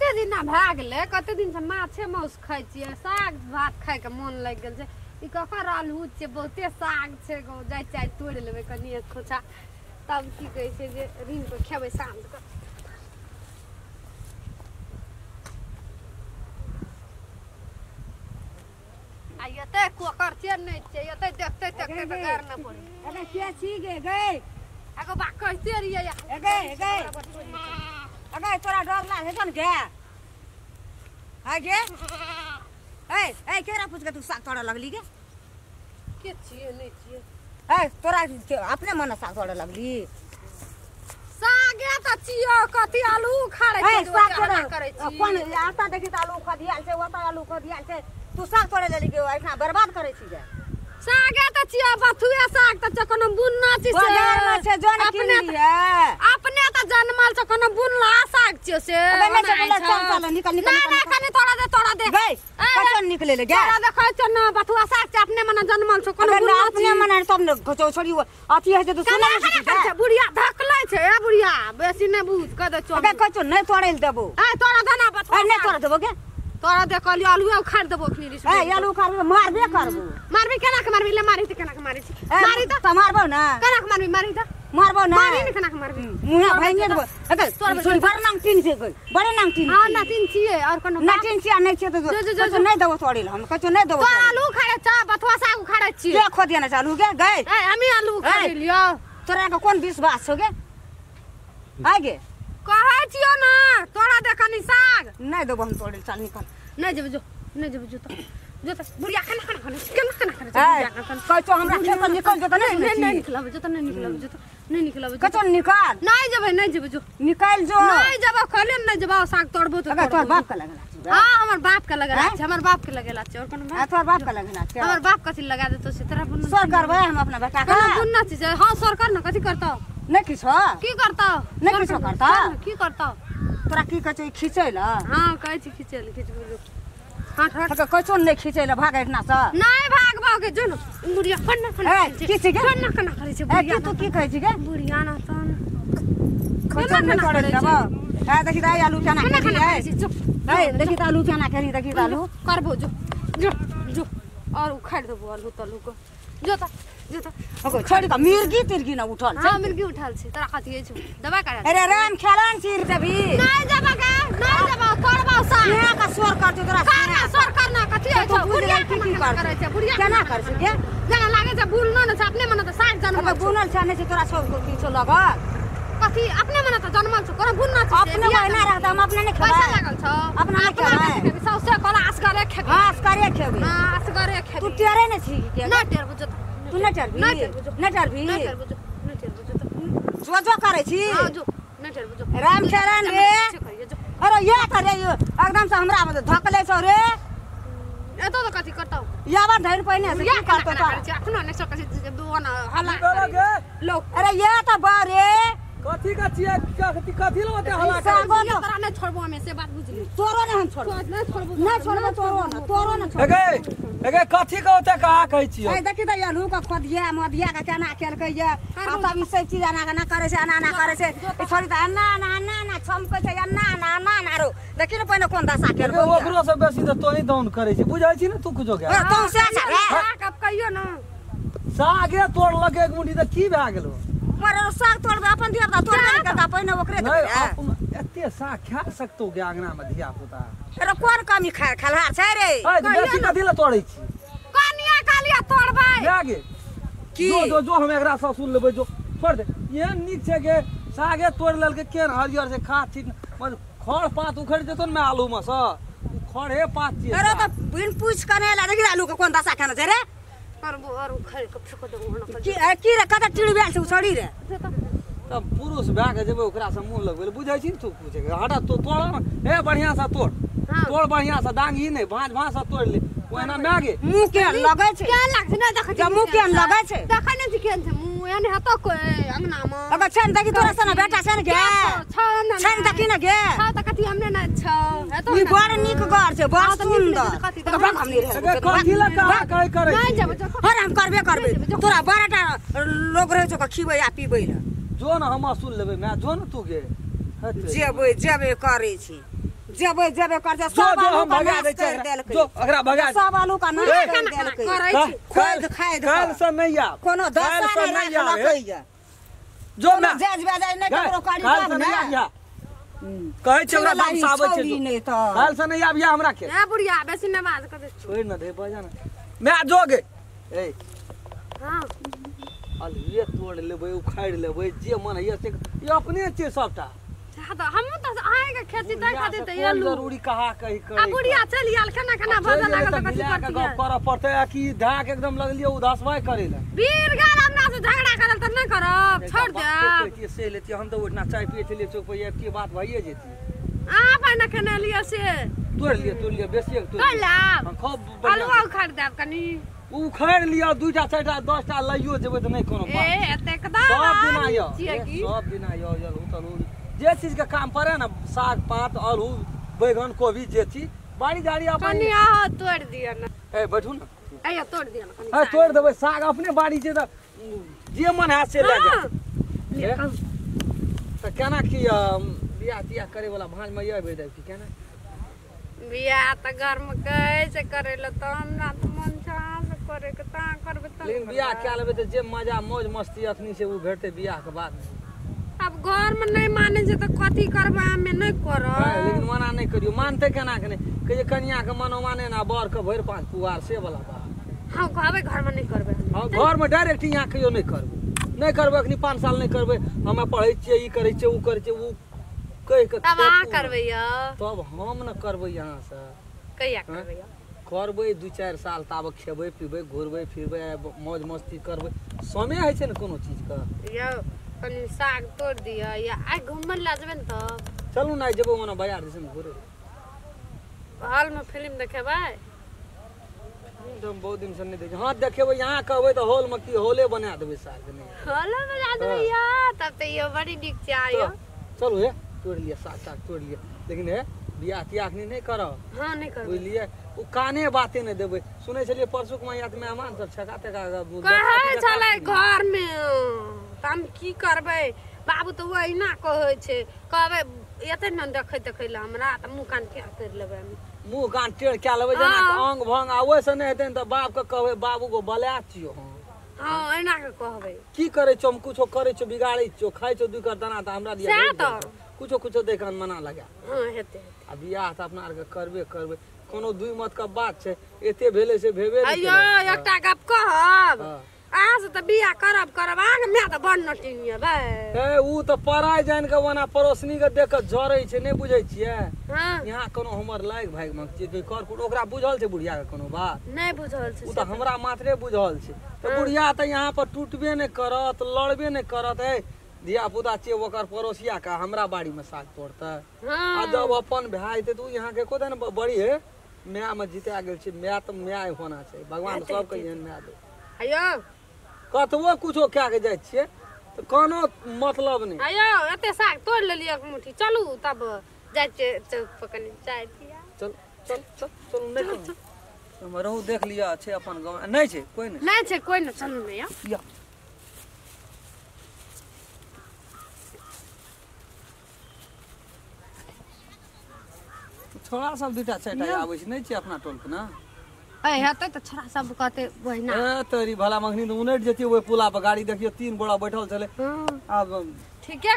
कते दिन ना भए गेलै कते दिन से माछे माउस खाइ छियै साग भात खाइ के मन लागि गेल छै ई ककर आलू छै बहुते साग छै गो जाइ चाय तोड़ि लेबै कनी एक खोछा तब की कहै छै जे रीन के खेबै साँझ के आ एते कोकर छै नहि छै एते देखते देखते त गार न पड़ी अरे के छी गे एगो बा कहते रहिए अगे तोरा डर लागे छन के हाय गे ए केरा पूछ के तू साग तोड़ा लगली गे के छिए नहीं छिए तोरा अपने मन साग तोड़ा लगली सागे त छियो कथि आलू खाड़े छै साग तोड़ा करे छी कोन आता देखि त आलू खदियाल छै ओता आलू खदियाल छै तू साग तोड़े लेली के एखना बर्बाद करे छी गे सागे त छियो बथुए साग त कोनो बुनना छी से बाजार में छै जन किनलिए अपने त जन्मल छ कोनो बुनला साग छियो से चल निकल ना कनी तोड़ा दे गई कतन निकले ले गे तोड़ा देखै छ न बथुआ साग छ अपने मन जन्मल छ कोनो बुनना अपने मन तब न घचौ छोड़ी अथी है तो सुना छै बुढ़िया धकलै छै ए बुढ़िया बेसी नै बुझ क दे चो अगे कचो नै तोड़े ल देबो तोड़ा देना बथुआ नै तोड़ा देबो गे तोरा देखली आलू उखाड़ देबो अखनी रिस आलू उखाड़ मारबे करबो मारबी केना के मारबी ले मारी त केना के मारी छी मारी त मारबो ना केना के मारबी मारी त मारबो ना मारी न केना के मारबी मुंह भांगे देबो अगे छोड़ी बड़ नांग तीन से गई बड़े नांग तीन हां ना तीन छिए और कोनो ना तीन छिए नै छिए तो नै देबो तोड़ी हम कचो नै देबो आलू उखाड़े छ बथुआ साग उखाड़े छी के खोदिया ना चालू गे गई हमें आलू उखाड़ लियो तोरा के कोन विश्वास छौ गे आगे कहै छियो ना तोरा देखनी साग नै देबो हम तोड़ी चल निकल नहीं जब जो जो तो बुढ़िया खाना खाना बुढ़िया कचो हमरा खेत निकल जो त नहीं निकलब जो नहीं निकलब कचो निकाल नहीं जब जो निकाल जो नहीं जब खले नहीं जब साग तोड़बो तो तोर बाप का लगला हां हमर बाप का लगला छै हमर बाप के लगेला छै और कोन तोर बाप का लगला छै हमर बाप कथि लगा दे तो से तरह बुन सर करबे हम अपना बेटा का बुनना चीज हां सर कर ना कथि करता नै किछो की करता नै किछो करता की करता तोरा की कचो खिचैला हां कहै छी खिचैल बुझो हां ठक कचो नै खिचैला भागै ना स नहीं भागबो के जो बुढ़िया खन्ना की छै गे खन्ना करे छै बुढ़िया तू की कहै छी गे बुढ़िया ना तन कचो नै करे देबो देखि दाई आलू चना देखि त आलू चना करी देखि त आलू करबो जो और उखाड़ देबो आलू तलू को जो त ओको छोड़ी त मिर्गी तिर्गी न उठल हां मिर्गी उठल छै तोरा कथि छै दबा करे अरे राम खेलान सिर देबी नहीं जबा करबो सा यहाँ का स्वर करते तोरा स्वर करना कथि है छ बुढ़िया की करे छै बुढ़िया केना कर छै गे जना लागे छै बुलनो न छ अपने मन त साग जन्म बुनल छ नै छै तोरा सब को किछो लगल कथि अपने मन त जन्मल छ कोन बुनना छ अपने महिना रहत हम अपने नै खेबै पैसा लागल छ अपना नै खेबै सौसे कला आसगरे खेबै हां आसगरे खेबै हां आसगरे खेबै तू टेरे नै छी के ना टेर बुझत तू नै टेरबी नै टेरबी जो करे छी हां जो नै टेर बुझो राम चरण रे अरे ये त रे एकदम से हमरा में धकले छ रे एतो त कथि करतौ याबा धैर पहिने से की करतौ त अखनो नै सकछि दोन हल्ला लो अरे ये त बारे कथि का छिए कथि लो ते हल्ला करे तोरा नै छोड़बो हमें से बात बुझली तोरो नै हम छोड़बो नै छोड़बो तोरो न एगे कथि का होते का कहै छिए ए देखि त आलू का खदिया मदिया का केना केलकै ये आ तब ई सब चीज ना करे छै ना करे छै ई छोड़ी त ना छमकै छै ना रो देखि न पहिने कोन दशा केलकै ओकरो से बेसी त तोही दाउन करै छी बुझाइ छी न तू कुछो के तू से रे कब कहियो न सागे तोड़ लगे एक मुठी त की भए गेलो मरे साग तोड़बे अपन दिया त तोड़ नहीं करता पहिने ओकरे दे एते साग खा सकतो के आंगना में धिया पुता अरे कोन कमी खलहार छै रे बेसी कथि ल तोड़ै छी कनिया कालिया तोड़बै लागे की जो हम एकरा सब सुन लेबै जो छोड़ दे ये नीक छै के सागे तोड़ लेलके केन हरियर से खा छी खड़ पात उखड़ जेतो न आलू में स खड़े पात छी अरे त बिन पूछ कने ला देखि आलू के कोन दशा खाना छै रे करबो और खड़ के फेक दे न की रे कत टिड़ बेल छै छोड़ी रे तब पुरुष भए के जेबै ओकरा से मुंह लगबै बुझाइ छी न तू पूछे हटा तो तोड़ हे बढ़िया से तोड़ तोड़ बढ़िया से डांगी नहीं भांज से तोड़ ले ओना मागे मुंह के लगै छै क्या लागछ न देख जे मुंह के लगै छै देखै न छी केन छै मुंह एने हतो कोइ अंगना में अगर छन देखि तोरा सन बेटा छन गे छन देखि न गे छ त कथि हमने न छ हेतो ई बड़ नीक घर छै बड़ सुंदर त बड़ हम नहीं रहे कथि ल का करे नहीं जब हर हम करबे तोरा बड़टा लोग रहे छ खीबै आ पीबै ल जो न हम सुन लेबै मैं जो न तू गे जेबै करे छी जेबे जेबे करते जो सब जो आलू हम का भगा नाश दे कर देलकै जो अगरा भगा सब आलू का नाश ए, कर देलकै करै छी खोद खाद काल से नहीं आ कोनो दशा नहीं रखलकै जो ना जेज बेजाय नहीं ककरो काड़ी काल तब से ने नहीं आबिया कहै छै हमरा दाम साबे छै छौरी नहीं तो काल से नहीं आबिया हमरा के ए बुढ़िया बेसी नमाज कर दे छोड़ न दे बजा ना मैं जोगे ए हां अलुए तोड़ लेबै उखाड़ लेबै जे मन है से ये अपने छै सबटा हम तो आए के खेती देख खातिर त ये लू जरूरी कहा कही करे आ बुढ़िया चल याल खाना खाना भजन लागल त कथि के करती गप करऽ पड़तै आ कि धाक एकदम लगलिए उदासवाय करे ला वीर गाल हमरा से झगड़ा करल त नहीं करब छोड़ दे के से लेती हम तो उठना चाय पिए चलिए चौक पर ये बात भइए जेती आ पाना खाना लियो से तोड़ लिए बेसी तोड़ कर ला हम खूब अलवा उखाड़ देब कनी उखाड़ लिया दुइटा चारिटा 10टा लइयो जेबै त नहीं कोनो ए बात एते कदा सब दिन आयो छिए की सब दिन आयो उतरू जे चीज के काम पड़े ना साग पात आलू बैगन कोबी जे चीज बाड़ी झाड़ी अपन कनी आ तोड़ दियो ना ए बैठू ना आयो तोड़ दियो ना कनी ए तोड़ देबै साग अपने बाड़ी छै त जे मन है से ले जा ले कम त केना की बियाह तियाह करे वाला भांज में ये बेदै की केना बियाह त घर में कैसे करेला त हमरा त मन छा से करे के ता करबे त लेकिन बियाह क्या लेबै त जे मजा मौज मस्ती अखनी से उ भेटते बियाह के बाद अब घर में नहीं माने छै त कथि करबा हमें नहीं करब लेकिन मना नहीं करियो मानते केना के नहीं कहे कन्या के मनो माने ना बर के भर पांच पुआर से वाला बात हम कहबे घर में नहीं करबे हां घर में डायरेक्ट यहाँ कहियो नहीं करबै अखनी 5 साल नहीं करबै हमे पढ़ै छियै ई करै छियै उ करै छियै उ कह के तब आ करबे या तब हम न करबै यहाँ से कहिया करबे या करबै 2-4 साल तब खेबै पीबै घुरबै फिरबै मौज मस्ती करबै समय है छै न कोनो चीज का यो कनी साग तोड़ दिया या आइ घुमल ला जेबे न त चलू ना जेबै ओना बाजार दिस घुरे हॉल में फिल्म देखेबै हम बहुत दिन से नहीं देखे हां देखेबै यहाँ कहबै त हॉल में की हॉले बना देबै साग नहीं हॉल में जा देबै या तब त यो बड़ी दिक छै आयो चलू हे तोड़ लिया साग तोड़ लिया लेकिन हे बियाह तियाह नहीं करब हां नहीं करबे बुझलिए उ काने बाते नहीं देबै सुनै छलिए परसुक में यात मेहमान सब छका तका कहै छलै घर में त हम की करबै बाबू त वही ना कहै छै कहबै एते न देखै ला हमरा त मुंह कान टेढ़ कर लेबै मुंह कान टेढ़ क्या लेबै जेना अंग भंग आवे से नहीं हेतै त बाप के कहबै बाबू को बला छियो हां एना के कहबै की करे छो हम कुछो करे छो बिगाड़ै छो खाइ छो दुकर दाना त हमरा दिया सएह त कुछो देख मना लगा हां हेतै आ बियाह त अपना आर के करबे कोनो दुई मत का बात छै एते भेले से भेबे नहीं अयो एकटा गप कहब हां आ से त बियाह करब आग मैं त बड़ नटिनिया बे ए उ त पराय जान के वना पड़ोसनी के देख के जरै छै नहीं बुझै छियै हां यहाँ कोनो हमर लायक भाग में जे कर ओकरा बुझल छै बुढ़िया के कोनो बात नहीं बुझल छै उ त हमरा मात्रे बुझल छै त बुढ़िया त यहाँ पर टूटबे नहीं करत लड़बे नहीं करत है धिया पुता छै ओकर पड़ोसिया का हमरा बाड़ी में साग तोड़ता हां आ जब अपन भाई ते तू यहाँ के कोदन बड़ी है मैं में जीता गेल छै मैं त मैं होना छै भगवान सब के एहन मैं दे अयो कतबो कुछो क्या के जाय छियै त कोनो मतलब नहीं अयो एते साग तोड़ लेलिए एक मुट्ठी चलू तब जाय छै चौक पर कनी चाय पिया चल नहीं हम रहू देख लिया छै अपन गांव नहीं छै कोई नहीं छै कोई न चलू ने या छोड़ा सब दूटा चारिटा आबै छै नहीं छै अपना टोल के ना ए हेतै त छोरा सब कहते बहिना ए तोरी भला मखनी उनट जेती ओए पुला पर गाड़ी देखियो 3 गोड़ा बैठल छले हां अब ठीके